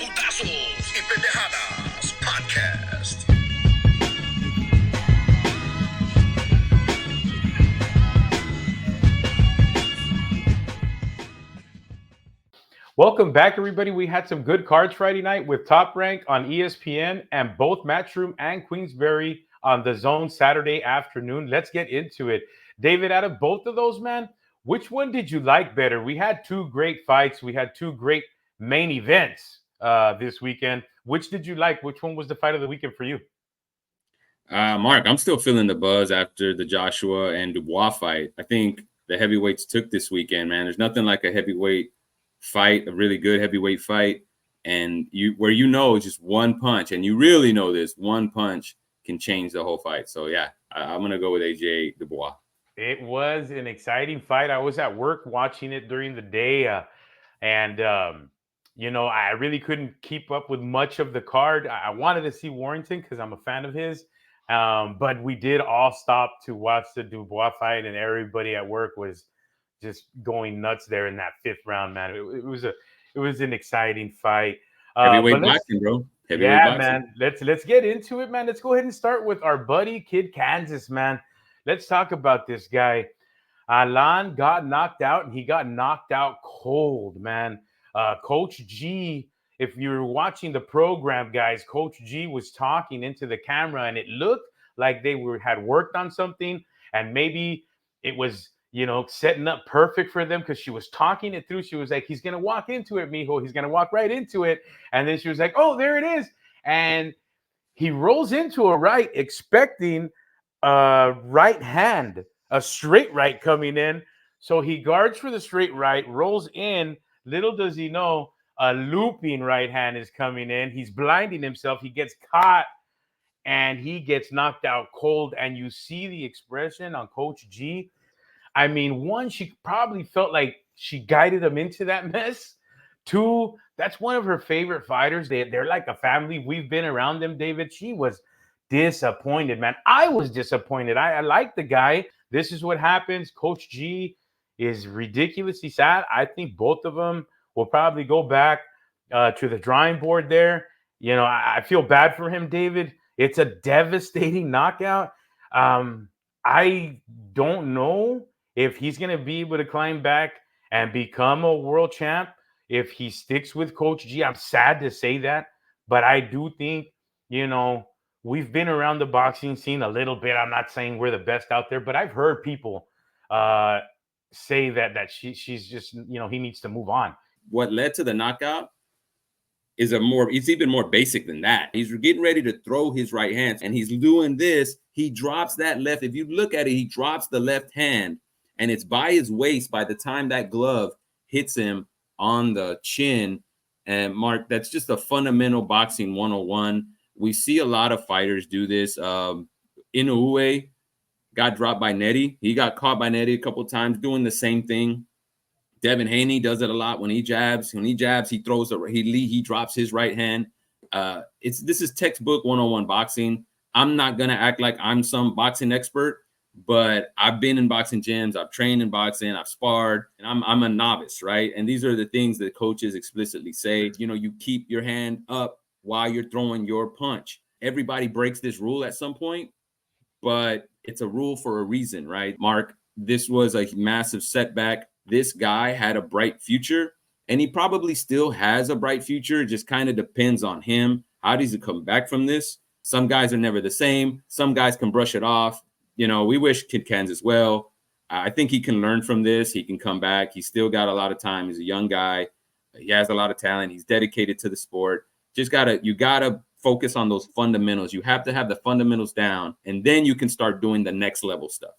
Putazos y Pendejadas Podcast. Welcome back, everybody. We had some good cards Friday night with Top Rank on ESPN and both Matchroom and Queensberry on the Zone Saturday afternoon. Let's get into it. David, out of both of those, man, which one did you like better? We had two great fights. We had two great main events this weekend. Which did you like? Which one was the fight of the weekend for you? Mark, I'm still feeling the buzz after the Joshua and Dubois fight. I think the heavyweights took this weekend, man. There's nothing like a heavyweight fight, a really good heavyweight fight, and it's just one punch, and you really know this one punch can change the whole fight. So yeah, I'm gonna go with AJ Dubois. It was an exciting fight. I was at work watching it during the day, I really couldn't keep up with much of the card. I wanted to see Warrington because I'm a fan of his. But we did all stop to watch the Dubois fight, and everybody at work was just going nuts there in that fifth round, man. It was an exciting fight. Heavyweight boxing, bro. Heavyweight boxing. Man. Let's get into it, man. Let's go ahead and start with our buddy Kid Kansas, man. Let's talk about this guy. Alan got knocked out, and he got knocked out cold, man. Coach G, if you're watching the program, guys, Coach G was talking into the camera, and it looked like they had worked on something, and maybe it was, setting up perfect for them because she was talking it through. She was like, he's going to walk into it, mijo. He's going to walk right into it. And then she was like, oh, there it is. And he rolls into a right, expecting a right hand, a straight right coming in. So he guards for the straight right, rolls in. Little does he know, a looping right hand is coming in. He's blinding himself. He gets caught, and he gets knocked out cold. And you see the expression on Coach G. I mean, one, she probably felt like she guided him into that mess. Two, that's one of her favorite fighters. They're like a family. We've been around them, David. She was disappointed, man. I was disappointed. I like the guy. This is what happens. Coach G is ridiculously sad. I think both of them will probably go back to the drawing board there. I feel bad for him, David. It's a devastating knockout. I don't know if he's going to be able to climb back and become a world champ if he sticks with Coach G. I'm sad to say that, but I do think, we've been around the boxing scene a little bit. I'm not saying we're the best out there, but I've heard people say that she's just, he needs to move on. What led to the knockout it's even more basic than that. He's getting ready to throw his right hand, and he's doing this. He drops that left. If you look at it, he drops the left hand, and it's by his waist by the time that glove hits him on the chin. And Mark, that's just a fundamental boxing 101. We see a lot of fighters do this. Inoue got dropped by Nettie. He got caught by Nettie a couple of times doing the same thing. Devin Haney does it a lot when he jabs. When he jabs, he throws he drops his right hand. This is textbook 101 boxing. I'm not gonna act like I'm some boxing expert, but I've been in boxing gyms, I've trained in boxing, I've sparred, and I'm a novice, right? And these are the things that coaches explicitly say. You keep your hand up while you're throwing your punch. Everybody breaks this rule at some point, but it's a rule for a reason, right? Mark, this was a massive setback. This guy had a bright future, and he probably still has a bright future. It just kind of depends on him. How does he come back from this? Some guys are never the same. Some guys can brush it off. We wish Kid Kansas well. I think he can learn from this. He can come back. He's still got a lot of time. He's a young guy. He has a lot of talent. He's dedicated to the sport. You gotta focus on those fundamentals. You have to have the fundamentals down, and then you can start doing the next level stuff.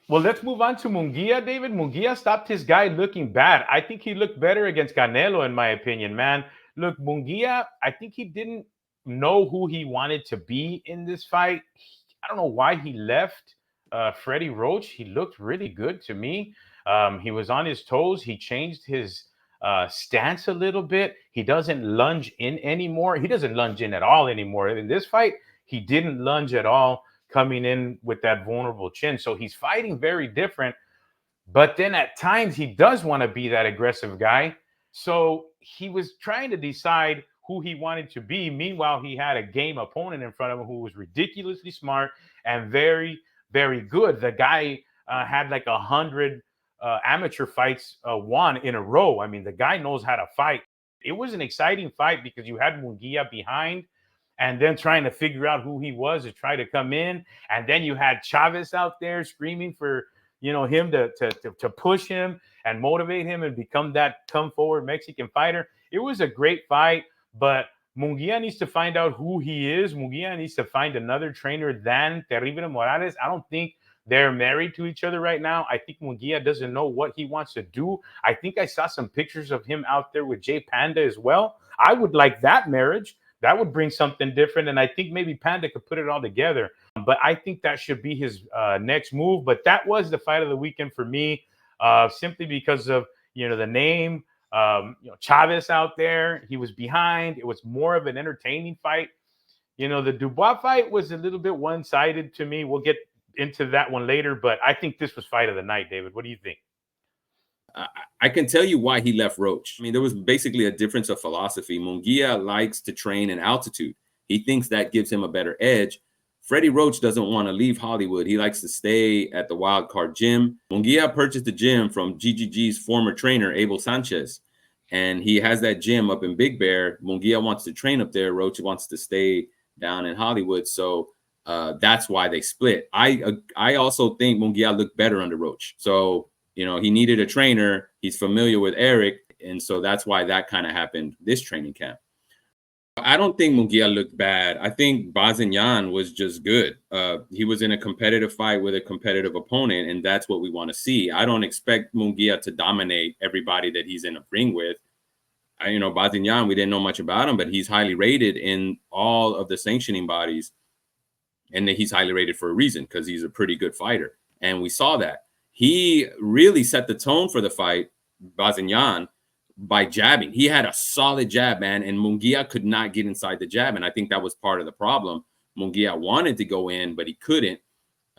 Well, let's move on to Munguia, David. Munguia stopped his guy looking bad. I think he looked better against Canelo, in my opinion, man. Look, Munguia, I think he didn't know who he wanted to be in this fight. I don't know why he left Freddie Roach. He looked really good to me. He was on his toes. He changed his stance a little bit. He doesn't lunge in anymore. He doesn't lunge in at all anymore. In this fight, he didn't lunge at all, coming in with that vulnerable chin. So he's fighting very different. But then at times he does want to be that aggressive guy. So he was trying to decide who he wanted to be. Meanwhile, he had a game opponent in front of him who was ridiculously smart and very, very good. The guy had like 100 amateur fights won in a row. I mean, the guy knows how to fight. It was an exciting fight because you had Munguia behind and then trying to figure out who he was to try to come in. And then you had Chavez out there screaming for, him to push him and motivate him and become that come forward Mexican fighter. It was a great fight, but Munguia needs to find out who he is. Munguia needs to find another trainer than Terrible Morales. I don't think they're married to each other right now. I think Munguia doesn't know what he wants to do. I think I saw some pictures of him out there with Jay Panda as well. I would like that marriage. That would bring something different. And I think maybe Panda could put it all together. But I think that should be his next move. But that was the fight of the weekend for me, simply because of, the name, Chavez out there. He was behind. It was more of an entertaining fight. The Dubois fight was a little bit one-sided to me. We'll get into that one later. But I think this was fight of the night, David. What do you think? I can tell you why he left Roach. I mean, there was basically a difference of philosophy. Munguia likes to train in altitude. He thinks that gives him a better edge. Freddie Roach doesn't want to leave Hollywood. He likes to stay at the Wild Card Gym. Munguia purchased the gym from GGG's former trainer, Abel Sanchez, and he has that gym up in Big Bear. Munguia wants to train up there. Roach wants to stay down in Hollywood. So that's why they split. I also think Munguia looked better under Roach. So, he needed a trainer. He's familiar with Eric. And so that's why that kind of happened this training camp. I don't think Munguia looked bad. I think Banzinyan was just good. He was in a competitive fight with a competitive opponent, and that's what we want to see. I don't expect Munguia to dominate everybody that he's in a ring with. Banzinyan, we didn't know much about him, but he's highly rated in all of the sanctioning bodies. And he's highly rated for a reason, because he's a pretty good fighter. And we saw that. He really set the tone for the fight, Banzinyan, by jabbing. He had a solid jab, man, and Munguia could not get inside the jab, and I think that was part of the problem. Munguia wanted to go in, but he couldn't.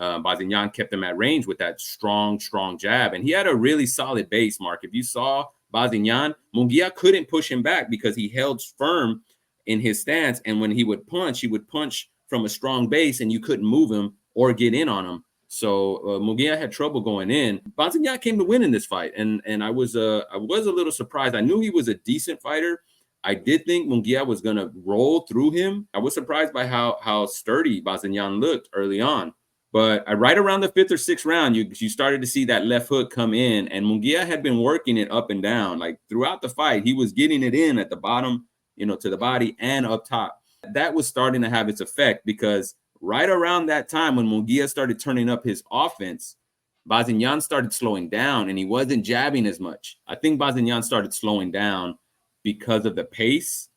Banzinyan kept him at range with that strong jab, and he had a really solid base, Mark. If you saw Banzinyan, Munguia couldn't push him back because he held firm in his stance, and when he would punch from a strong base, and you couldn't move him or get in on him. So Munguia had trouble going in. Banzinyan came to win in this fight, and I was a little surprised. I knew he was a decent fighter. I did think Munguia was going to roll through him. I was surprised by how sturdy Banzinyan looked early on. But right around the 5th or 6th round, you started to see that left hook come in, and Munguia had been working it up and down. Like throughout the fight, he was getting it in at the bottom, to the body and up top. That was starting to have its effect, because right around that time when Munguia started turning up his offense, Banzinyan started slowing down, and he wasn't jabbing as much. I think Banzinyan started slowing down because of the pace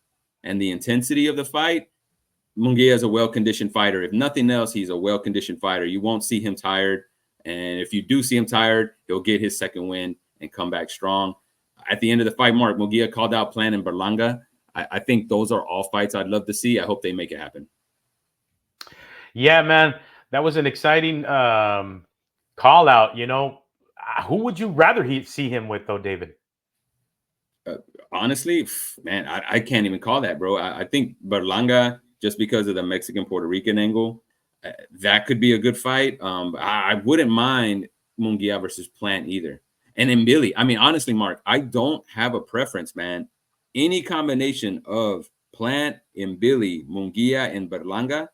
and the intensity of the fight. Munguia is a well-conditioned fighter. If nothing else, he's a well-conditioned fighter. You won't see him tired. And if you do see him tired, he'll get his second win and come back strong. At the end of the fight, Mark, Munguia called out Plant and Berlanga. I think those are all fights I'd love to see. I hope they make it happen. Yeah, man, that was an exciting call out. Who would you rather see him with, though, David? Honestly, man, I can't even call that, bro. I think Berlanga, just because of the Mexican-Puerto Rican angle, that could be a good fight. I wouldn't mind Munguia versus Plant either. And then Billy, I mean, honestly, Mark, I don't have a preference, man. Any combination of Plant and Billy, Munguia and Berlanga,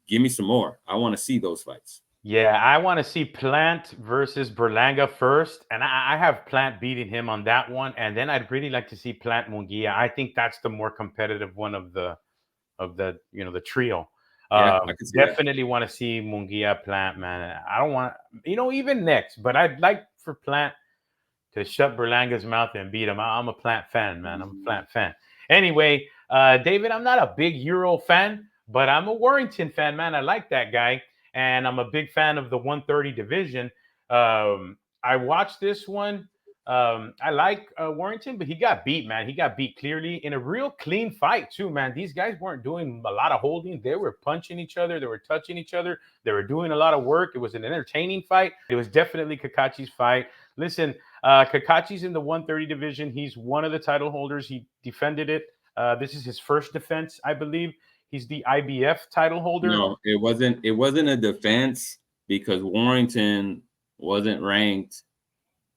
give me some more. I want to see those fights. Yeah, I want to see Plant versus Berlanga first, and I have Plant beating him on that one, and then I'd really like to see Plant Munguia. I think that's the more competitive one of the the trio. Yeah, I can see definitely want to see Munguia Plant, man. I don't want even next, but I'd like for Plant to shut Berlanga's mouth and beat him. I'm a Plant fan, man. I'm a Plant fan. Anyway, David, I'm not a big Euro fan, but I'm a Warrington fan, man. I like that guy. And I'm a big fan of the 130 division. I watched this one. I like Warrington, but he got beat, man. He got beat clearly in a real clean fight, too, man. These guys weren't doing a lot of holding. They were punching each other. They were touching each other. They were doing a lot of work. It was an entertaining fight. It was definitely Kakachi's fight. Listen, Kakachi's in the 130 division. He's one of the title holders. He defended it. This is his first defense, I believe. He's the IBF title holder. No, it wasn't. It wasn't a defense because Warrington wasn't ranked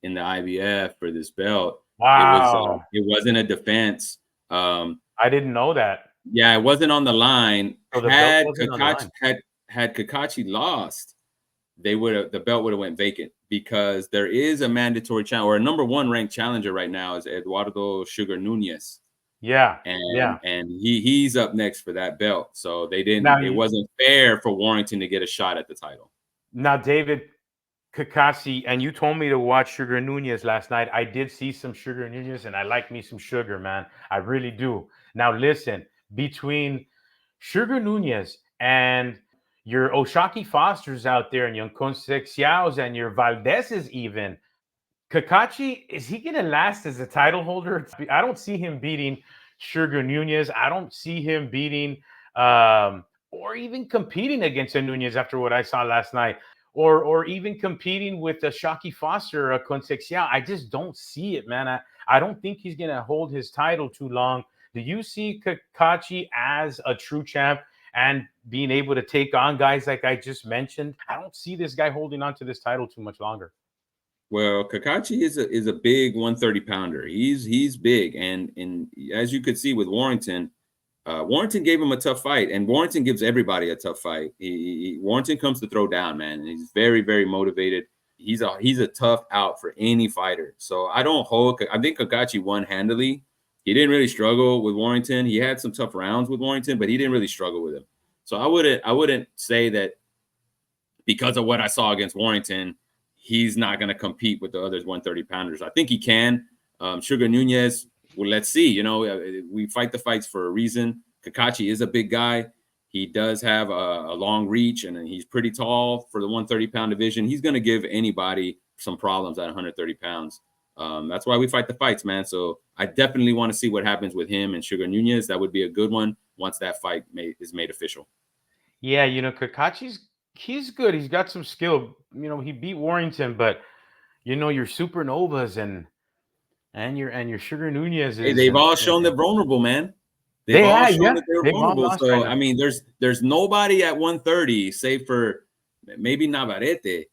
in the IBF for this belt. Wow. It wasn't a defense. I didn't know that. Yeah, it wasn't on the line. So the Had belt wasn't on the Kakachi line. had Kakachi lost, the belt would have went vacant because there is a mandatory challenge or a number one ranked challenger right now is Eduardo Sugar Nunez. Yeah. And he's up next for that belt. So they didn't. Now it wasn't fair for Warrington to get a shot at the title. Now, David Kakashi, and you told me to watch Sugar Nunez last night. I did see some Sugar Nunez, and I like me some Sugar, man. I really do. Now, listen, between Sugar Nunez and your Oshaki Fosters out there and your Concexiaos and your Valdezes even, Kakachi, is he going to last as a title holder? I don't see him beating Sugar Nunez. I don't see him beating or even competing against a Nunez after what I saw last night. Or even competing with a Shocky Foster or a Concexiao. I just don't see it, man. I don't think he's going to hold his title too long. Do you see Kakachi as a true champ and being able to take on guys like I just mentioned? I don't see this guy holding on to this title too much longer. Well, Kakachi is a big 130 pounder. He's big, and as you could see with Warrington, Warrington gave him a tough fight, and Warrington gives everybody a tough fight. Warrington comes to throw down, man, and he's very, very motivated. He's a tough out for any fighter. So I think Kakachi won handily. He didn't really struggle with Warrington. He had some tough rounds with Warrington, but he didn't really struggle with him. So I wouldn't say that because of what I saw against Warrington, he's not going to compete with the other 130 pounders. I think he can. Sugar Nunez, well, let's see. You know, we fight the fights for a reason. Kakachi is a big guy. He does have a long reach, and he's pretty tall for the 130-pound division. He's going to give anybody some problems at 130 pounds. That's why we fight the fights, man. So I definitely want to see what happens with him and Sugar Nunez. That would be a good one once that fight is made official. Yeah, you know, he's good. He's got some skill. You know, he beat Warrington, but you know, your Supernovas and your Sugar Nunez. They've all shown they're vulnerable, man. They've all shown that they're vulnerable. So I mean, there's nobody at 130, save for maybe Navarrete.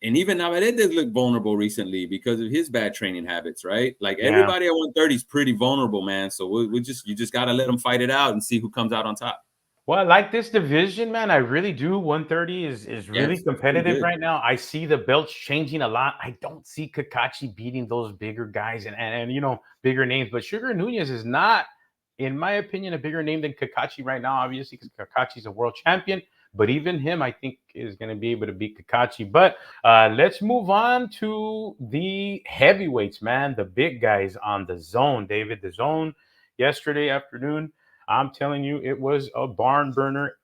And even Navarrete looked vulnerable recently because of his bad training habits, right? Like everybody at 130 is pretty vulnerable, man. So you just got to let them fight it out and see who comes out on top. Well, I like this division, man. I really do. 130 is really competitive right now. I see the belts changing a lot. I don't see Kakachi beating those bigger guys and you know, bigger names. But Sugar Nunez is not, in my opinion, a bigger name than Kakachi right now, obviously, because Kakachi's a world champion. But even him, I think, is going to be able to beat Kakachi. But let's move on to the heavyweights, man. The big guys on the zone. David, the zone yesterday afternoon. I'm telling you, it was a barn burner.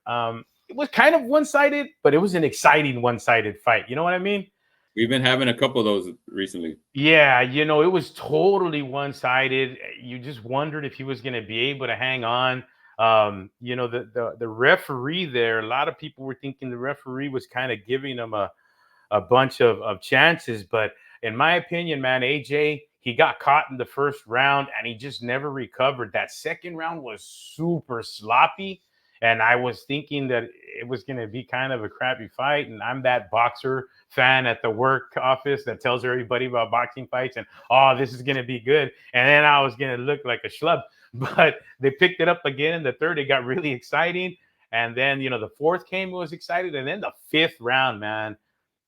It was kind of one-sided, but it was an exciting one-sided fight. You know what I mean? We've been having a couple of those recently. Yeah, you know, it was totally one-sided. You just wondered if he was going to be able to hang on. You know, the referee there, a lot of people were thinking the referee was kind of giving him a bunch of chances. But in my opinion, man, AJ, he got caught in the first round and he just never recovered. That second round was super sloppy. And I was thinking that it was going to be kind of a crappy fight. And I'm that boxer fan at the work office that tells everybody about boxing fights and, oh, this is going to be good. And then I was going to look like a schlub. But they picked it up again in the third. It got really exciting. And then, you know, the fourth came, it was excited. And then the fifth round, man,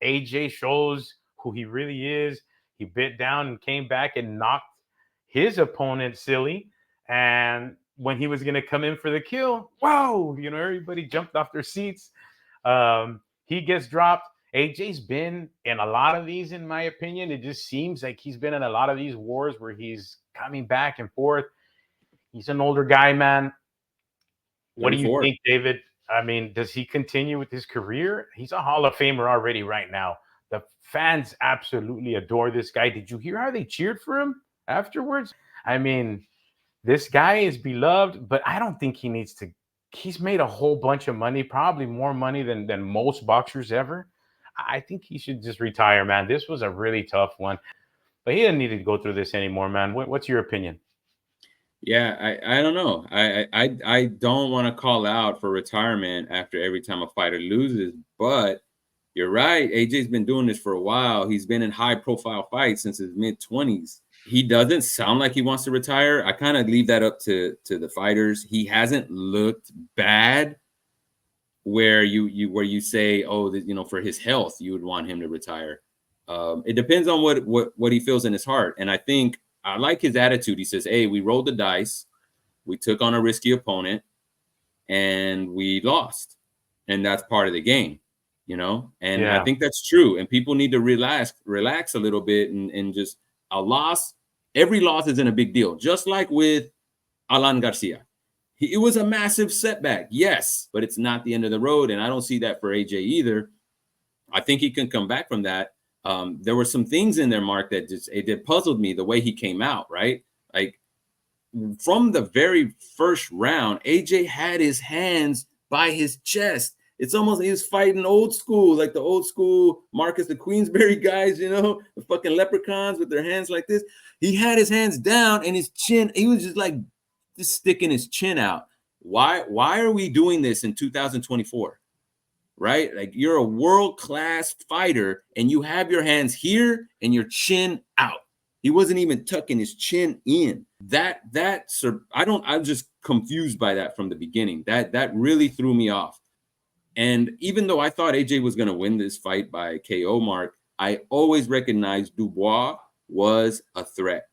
AJ shows who he really is. He bit down and came back and knocked his opponent silly. And when he was going to come in for the kill, whoa, you know, everybody jumped off their seats. He gets dropped. AJ's been in a lot of these, in my opinion. It just seems like he's been in a lot of these wars where he's coming back and forth. He's an older guy, man. What do you think, David? I mean, does he continue with his career? He's a Hall of Famer already right now. The fans absolutely adore this guy. Did you hear how they cheered for him afterwards? I mean, this guy is beloved, but I don't think he needs to. He's made a whole bunch of money, probably more money than most boxers ever. I think he should just retire, man. This was a really tough one. But he didn't need to go through this anymore, man. What's your opinion? Yeah, I don't know. I don't want to call out for retirement after every time a fighter loses, but you're right. AJ's been doing this for a while. He's been in high profile fights since his mid-20s. He doesn't sound like he wants to retire. I kind of leave that up to the fighters. He hasn't looked bad where you say, oh, for his health, you would want him to retire. It depends on what he feels in his heart. And I think I like his attitude. He says, hey, we rolled the dice. We took on a risky opponent and we lost. And that's part of the game, And I think that's true. And people need to relax a little bit and just a loss. Every loss isn't a big deal. Just like with Alan Garcia. It was a massive setback, yes, but it's not the end of the road. And I don't see that for AJ either. I think he can come back from that. There were some things in there, Mark, that it puzzled me the way he came out, right? Like from the very first round, AJ had his hands by his chest. It's almost he was fighting old school, like the old school Marcus the Queensberry guys, the fucking leprechauns with their hands like this. He had his hands down and his chin, he was just like just sticking his chin out. Why are we doing this in 2024? Right? Like you're a world-class fighter and you have your hands here and your chin out. He wasn't even tucking his chin in. I'm just confused by that from the beginning. That really threw me off. And even though I thought AJ was going to win this fight by KO, Mark, I always recognized Dubois was a threat.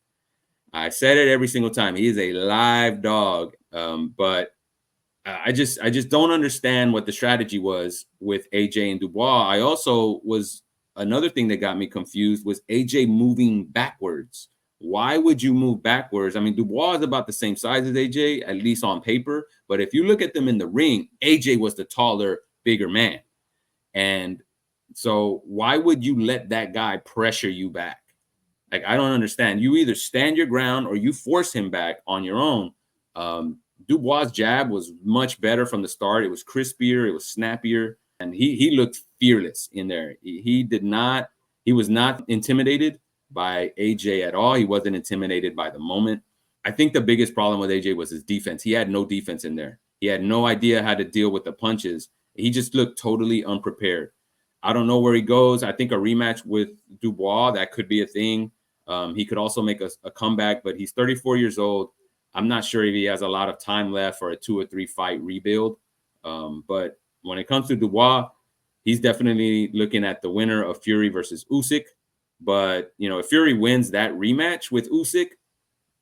I said it every single time. He is a live dog. But I just don't understand what the strategy was with AJ and Dubois. I also another thing that got me confused was AJ moving backwards. Why would you move backwards? I mean, Dubois is about the same size as AJ, at least on paper. But if you look at them in the ring, AJ was the taller, bigger man. And so why would you let that guy pressure you back? Like, I don't understand. You either stand your ground or you force him back on your own. Dubois' jab was much better from the start. It was crispier. It was snappier. And he looked fearless in there. He was not intimidated by AJ at all. He wasn't intimidated by the moment. I think the biggest problem with AJ was his defense. He had no defense in there. He had no idea how to deal with the punches. He just looked totally unprepared. I don't know where he goes. I think a rematch with Dubois, that could be a thing. He could also make a comeback, but he's 34 years old. I'm not sure if he has a lot of time left for a 2 or 3 fight rebuild. But when it comes to Dubois, he's definitely looking at the winner of Fury versus Usyk. But, if Fury wins that rematch with Usyk,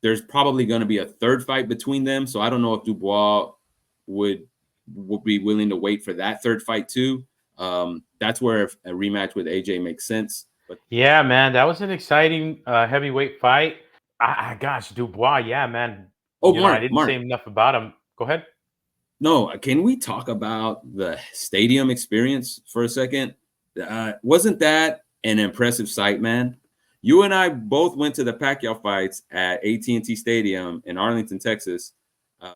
there's probably going to be a third fight between them. So I don't know if Dubois would be willing to wait for that third fight too. That's where a rematch with AJ makes sense. But yeah, man, that was an exciting heavyweight fight. Gosh, Dubois, yeah, man. Oh, I didn't say enough about him. Go ahead. No, can we talk about the stadium experience for a second? Wasn't that an impressive sight, man? You and I both went to the Pacquiao fights at AT&T Stadium in Arlington, Texas.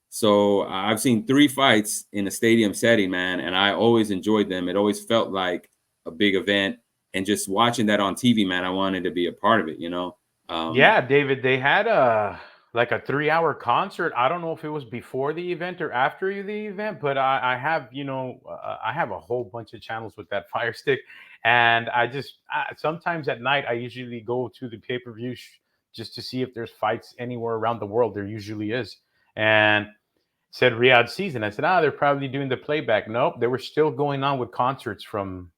So I've seen 3 fights in a stadium setting, man, and I always enjoyed them. It always felt like a big event. And just watching that on TV, man, I wanted to be a part of it, Yeah, David, they had a 3-hour concert. I don't know if it was before the event or after the event, but I have, I have a whole bunch of channels with that Fire Stick. And sometimes at night, I usually go to the pay-per-view just to see if there's fights anywhere around the world. There usually is. And said Riyadh season. I said, they're probably doing the playback. Nope, they were still going on with concerts from.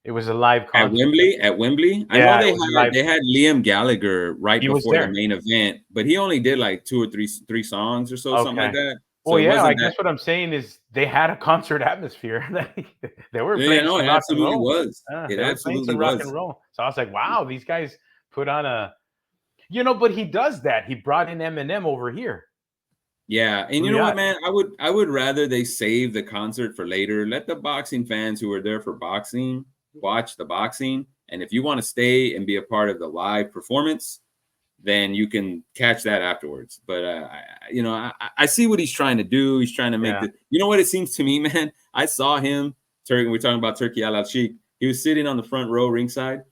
It was a live concert at Wembley. I know they had Liam Gallagher right before the main event, but he only did like 2 or 3 songs or so, something like that. So yeah, I guess what I'm saying is they had a concert atmosphere. They were playing some rock and roll. Was. It absolutely was. Rock and roll. So I was like, wow, these guys put on a, but he does that. He brought in Eminem over here. Yeah, and you know what, man? I would rather they save the concert for later. Let the boxing fans who are there for boxing watch the boxing, and if you want to stay and be a part of the live performance, then you can catch that afterwards. But I see what he's trying to do. He's trying to make what it seems to me, man. I saw him. We're talking about Turkey Al Sheikh. He was sitting on the front row ringside,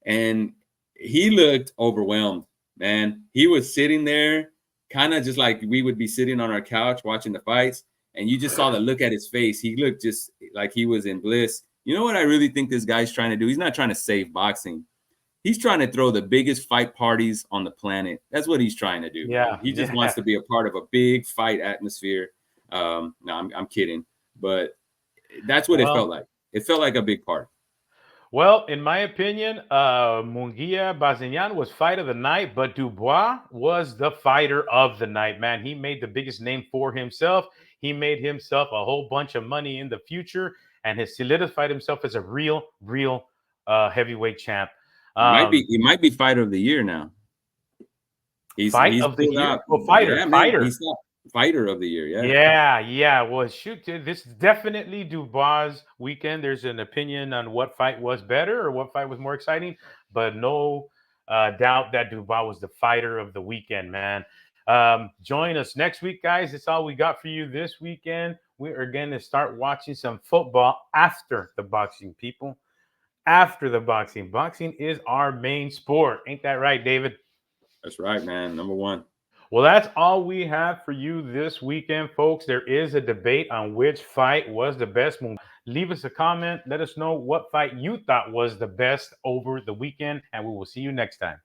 and he looked overwhelmed, man. He was sitting there, kind of just like we would be sitting on our couch watching the fights, and you just saw the look at his face. He looked just like he was in bliss. You know what I really think this guy's trying to do? He's not trying to save boxing. He's trying to throw the biggest fight parties on the planet. That's what he's trying to do. Yeah, He just wants to be a part of a big fight atmosphere. No, I'm kidding, but that's what it felt like. It felt like a big party. Well, in my opinion, Munguia Banzinyan was fight of the night, but Dubois was the fighter of the night, man. He made the biggest name for himself. He made himself a whole bunch of money in the future and has solidified himself as a real heavyweight champ. He might be fighter of the year now. He's of the year? out. Well, fighter. He's fighter of the year. Yeah. Well, shoot, dude, this is definitely Dubois' weekend. There's an opinion on what fight was better or what fight was more exciting, but no doubt that Dubois was the fighter of the weekend, man. Join us next week, guys. That's all we got for you this weekend. We are going to start watching some football after the boxing, people. After the boxing. Boxing is our main sport. Ain't that right, David? That's right, man. Number one. Well, that's all we have for you this weekend, folks. There is a debate on which fight was the best. Leave us a comment. Let us know what fight you thought was the best over the weekend, and we will see you next time.